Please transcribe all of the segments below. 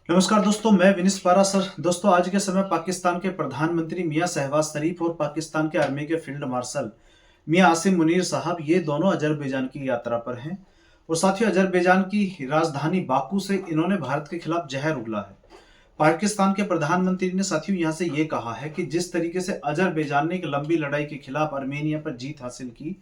नमस्कार दोस्तों, मैं विनीस पारासर। दोस्तों, आज के समय पाकिस्तान के प्रधानमंत्री मियां शहबाज शरीफ और पाकिस्तान के आर्मी के फील्ड मार्शल मियां आसिम मुनीर साहब ये दोनों अजरबैजान की यात्रा पर हैं। और साथियों, अजरबैजान की राजधानी बाकू से इन्होंने भारत के खिलाफ जहर उगला है। पाकिस्तान के प्रधानमंत्री ने साथियों यहां से ये कहा है कि जिस तरीके से अजरबैजान ने एक लंबी लड़ाई के खिलाफ आर्मेनिया पर जीत हासिल की,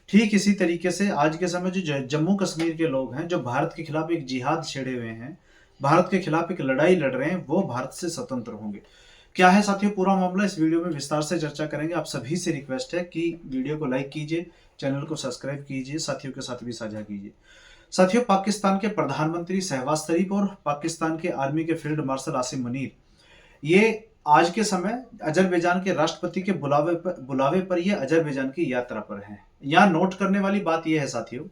ठीक इसी तरीके से आज के समय जो जम्मू कश्मीर के लोग हैं, जो भारत के खिलाफ एक जिहाद छेड़े हुए हैं, भारत के खिलाफ एक लड़ाई लड़ रहे हैं, वो भारत से स्वतंत्र होंगे। क्या है साथियों पूरा मामला, इस वीडियो में विस्तार से चर्चा करेंगे। आप सभी से रिक्वेस्ट है कि वीडियो को लाइक कीजिए, चैनल को सब्सक्राइब कीजिए, साथियों के साथ भी साझा कीजिए। साथियों, पाकिस्तान के प्रधानमंत्री शहबाज शरीफ और पाकिस्तान के आर्मी के फील्ड मार्शल आसिम मुनीर ये आज के समय अजरबैजान के राष्ट्रपति के बुलावे पर ये अजरबैजान की यात्रा पर हैं। यहाँ नोट करने वाली बात यह है साथियों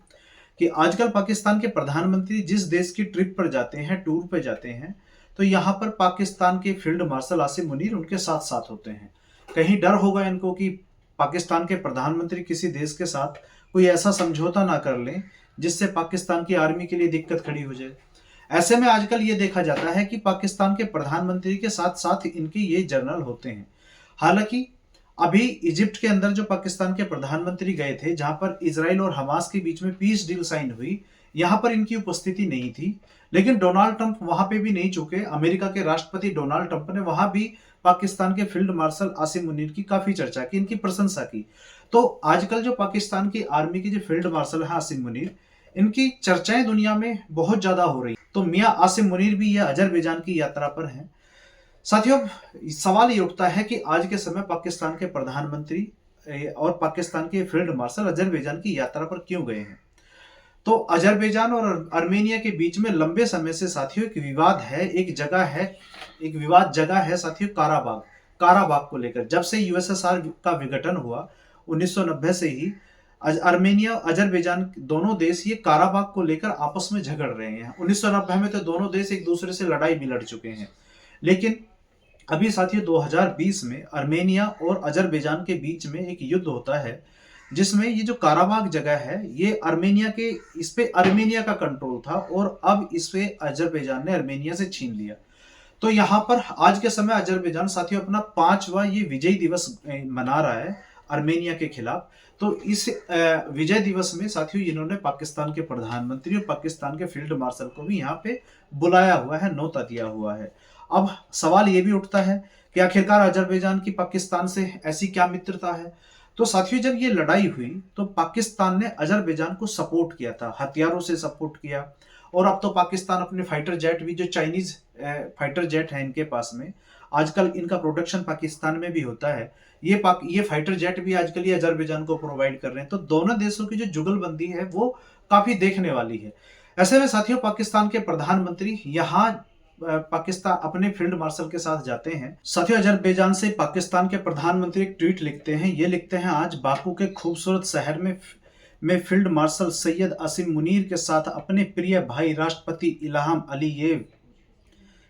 कि आजकल पाकिस्तान के प्रधानमंत्री जिस देश की ट्रिप पर जाते हैं, टूर पे जाते हैं, तो यहाँ पर पाकिस्तान के फील्ड मार्शल आसिम मुनीर उनके साथ साथ होते हैं। कहीं डर होगा इनको कि पाकिस्तान के प्रधानमंत्री किसी देश के साथ कोई ऐसा समझौता ना कर लें जिससे पाकिस्तान की आर्मी के लिए दिक्कत खड़ी हो जाए। ऐसे में आजकल ये देखा जाता है कि पाकिस्तान के प्रधानमंत्री के साथ साथ इनके ये जनरल होते हैं। हालांकि अभी इजिप्ट के अंदर जो पाकिस्तान के प्रधानमंत्री गए थे, जहां पर इजराइल और हमास के बीच में पीस डील साइन हुई, यहां पर इनकी उपस्थिति नहीं थी। लेकिन डोनाल्ड ट्रंप वहां पे भी नहीं चुके। अमेरिका के राष्ट्रपति डोनाल्ड ट्रंप ने वहां भी पाकिस्तान के फील्ड मार्शल आसिम मुनीर की काफी चर्चा की, इनकी प्रशंसा की। तो आजकल जो पाकिस्तान की आर्मी के जो फील्ड मार्शल है आसिम मुनीर, इनकी चर्चाएं दुनिया में बहुत ज्यादा हो रही। तो मियां आसिम मुनीर भी यह अजरबैजान की यात्रा पर हैं। साथियों, सवाल ये उठता है कि आज के समय पाकिस्तान के प्रधानमंत्री और पाकिस्तान के फील्ड मार्शल अजरबैजान की यात्रा पर क्यों गए हैं। तो अजरबैजान और आर्मेनिया के बीच में लंबे समय से साथियों एक विवाद है, एक विवाद जगह है साथियों, काराबाग काराबाग को लेकर। जब से यूएसएसआर का विघटन हुआ 1990 से ही आर्मेनिया अजरबैजान दोनों देश ये काराबाग को लेकर आपस में झगड़ रहे हैं। 1990 में तो दोनों देश एक दूसरे से लड़ाई भी लड़ चुके हैं। लेकिन अभी साथियों 2020 में आर्मेनिया और अजरबैजान के बीच में एक युद्ध होता है, जिसमें ये जो काराबाग जगह है ये इस पे आर्मेनिया का कंट्रोल था और अब इस पे अजरबैजान ने आर्मेनिया से छीन लिया। तो यहाँ पर आज के समय अजरबैजान साथियों अपना 5वां ये विजय दिवस मना रहा है आर्मेनिया के खिलाफ। तो इस विजय दिवस में साथियों इन्होंने पाकिस्तान के प्रधानमंत्री और पाकिस्तान के फील्ड मार्शल को भी यहाँ पे बुलाया हुआ है, न्योता दिया हुआ है। अब सवाल ये भी उठता है कि आखिरकार अजरबैजान की पाकिस्तान से ऐसी क्या मित्रता है। तो साथियों जब ये लड़ाई हुई तो पाकिस्तान ने अजरबैजान को सपोर्ट किया था, हथियारों से सपोर्ट किया। और अब तो पाकिस्तान अपने फाइटर जेट भी, जो चाइनीज फाइटर जेट है इनके पास में, आजकल इनका प्रोडक्शन पाकिस्तान में भी होता है। ये फाइटर जेट भी आजकल ये अजरबैजान को प्रोवाइड कर रहे हैं। तो दोनों देशों की जो जुगलबंदी है वो काफी देखने वाली है। ऐसे में साथियों पाकिस्तान के प्रधानमंत्री यहाँ पाकिस्तान अपने फील्ड मार्शल के साथ जाते हैं। साथियों अजरबैजान से पाकिस्तान के प्रधानमंत्री एक ट्वीट लिखते हैं। ये लिखते हैं, आज बाकू के खूबसूरत शहर में फील्ड मार्शल सैयद आसिम मुनीर के साथ अपने प्रिय भाई राष्ट्रपति इल्हाम अलीयेव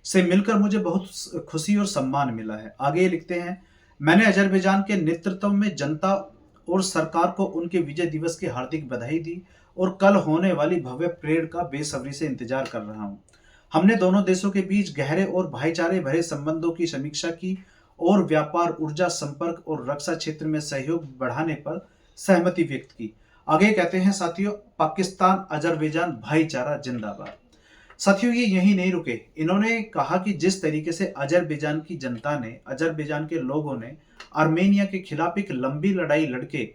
से मिलकर मुझे बहुत खुशी और सम्मान मिला है। आगे ये लिखते हैं, मैंने अजरबैजान के नेतृत्व में जनता और सरकार को उनके विजय दिवस की हार्दिक बधाई दी और कल होने वाली भव्य परेड का बेसब्री से इंतजार कर रहा हूँ। हमने दोनों देशों के बीच गहरे और भाईचारे भरे संबंधों की समीक्षा की और व्यापार, ऊर्जा, संपर्क और रक्षा क्षेत्र में सहयोग बढ़ाने पर सहमति व्यक्त की। आगे कहते हैं साथियों, पाकिस्तान अजरबैजान भाईचारा जिंदाबाद। साथियों ये यही नहीं रुके, इन्होंने कहा कि जिस तरीके से अजरबैजान की जनता ने, अजरबैजान के लोगों ने आर्मेनिया के खिलाफ एक लंबी लड़ाई लड़के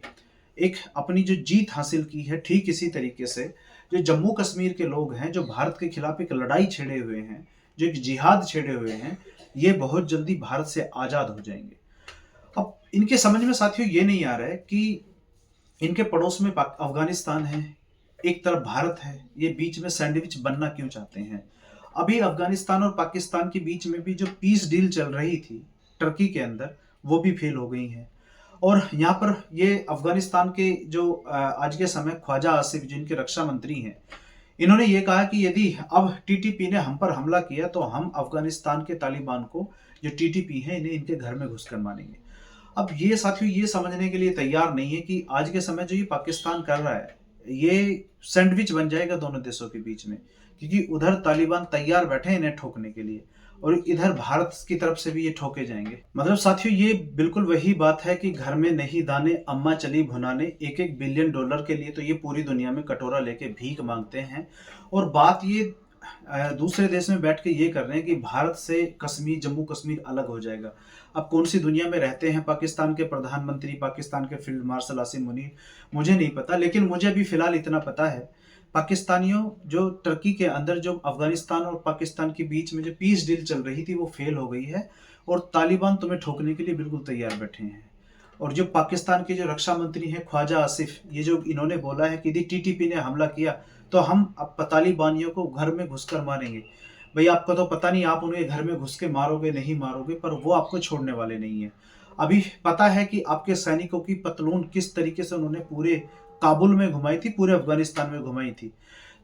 एक अपनी जो जीत हासिल की है, ठीक इसी तरीके से जो जम्मू कश्मीर के लोग हैं, जो भारत के खिलाफ एक लड़ाई छेड़े हुए हैं, जो एक जिहाद छेड़े हुए हैं, ये बहुत जल्दी भारत से आजाद हो जाएंगे। अब इनके समझ में साथियों ये नहीं आ रहा है कि इनके पड़ोस में अफगानिस्तान है, एक तरफ भारत है, ये बीच में सैंडविच बनना क्यों चाहते हैं। अभी अफगानिस्तान और पाकिस्तान के बीच में भी जो पीस डील चल रही थी टर्की के अंदर, वो भी फेल हो गई है। और यहाँ पर ये अफगानिस्तान के जो आज के समय ख्वाजा आसिफ, जिनके रक्षा मंत्री हैं, इन्होंने ये कहा कि यदि अब टीटीपी ने हम पर हमला किया तो हम अफगानिस्तान के तालिबान को, जो टीटीपी है, इन्हें इनके घर में घुसकर मारेंगे। अब ये साथियों ये समझने के लिए तैयार नहीं है कि आज के समय जो ये पाकिस्तान कर रहा है, ये सैंडविच बन जाएगा दोनों देशों के बीच में। क्योंकि उधर तालिबान तैयार बैठे हैं इन्हें ठोकने के लिए, और इधर भारत की तरफ से भी ये ठोके जाएंगे। मतलब साथियों, ये बिल्कुल वही बात है कि घर में नहीं दाने अम्मा चली भुनाने। $1-1 बिलियन के लिए तो ये पूरी दुनिया में कटोरा लेके भीख मांगते हैं, और बात ये दूसरे देश में बैठ के ये कर रहे हैं कि भारत से कश्मीर, जम्मू कश्मीर अलग हो जाएगा। अब कौन सी दुनिया में रहते हैं पाकिस्तान के प्रधानमंत्री, पाकिस्तान के फील्ड मार्शल आसिम मुनीर, मुझे नहीं पता, लेकिन मुझे अभी फिलहाल इतना पता है, पाकिस्तानियों जो टर्की के अंदर जो अफगानिस्तान और पाकिस्तान के बीच में जो पीस डील चल रही थी वो फेल हो गई है, और तालिबान तुम्हें ठोकने के लिए बिल्कुल तैयार बैठे हैं। और जो पाकिस्तान के जो रक्षा मंत्री हैं ख्वाजा आसिफ, ये जो इन्होंने बोला है कि यदि टीटीपी ने हमला किया तो हम अब तालिबानियों को घर में घुसकर मारेंगे। भाई आपका तो पता नहीं, आप उन्हें घर में घुस के मारोगे नहीं मारोगे, पर वो आपको छोड़ने वाले नहीं है। अभी पता है कि आपके सैनिकों की पतलून किस तरीके से उन्होंने पूरे काबुल में घुमाई थी, पूरे अफगानिस्तान में घुमाई थी।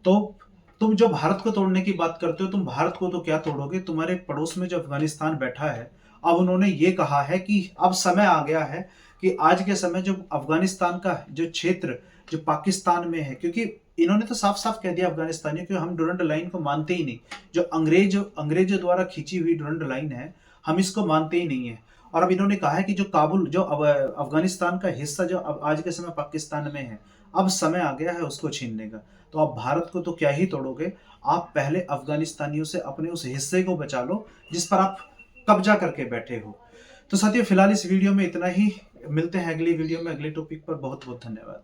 तो तुम जो भारत को तोड़ने की बात करते हो, तुम भारत को तो क्या तोड़ोगे, तुम्हारे पड़ोस में जो अफगानिस्तान बैठा है, अब उन्होंने ये कहा है कि अब समय आ गया है कि आज के समय जो अफगानिस्तान का जो क्षेत्र जो पाकिस्तान में है, क्योंकि इन्होंने तो साफ साफ कह दिया अफगानिस्तानियों कि हम डुरंड लाइन को मानते ही नहीं, जो अंग्रेजों द्वारा खींची हुई डुरंड लाइन है, हम इसको मानते ही नहीं है। और अब इन्होंने कहा है कि जो काबुल, जो अफगानिस्तान का हिस्सा जो अब आज के समय पाकिस्तान में है, अब समय आ गया है उसको छीनने का। तो आप भारत को तो क्या ही तोड़ोगे, आप पहले अफगानिस्तानियों से अपने उस हिस्से को बचा लो जिस पर आप कब्जा करके बैठे हो। तो साथियों, फिलहाल इस वीडियो में इतना ही। मिलते हैं अगली वीडियो में अगले टॉपिक पर। बहुत बहुत धन्यवाद।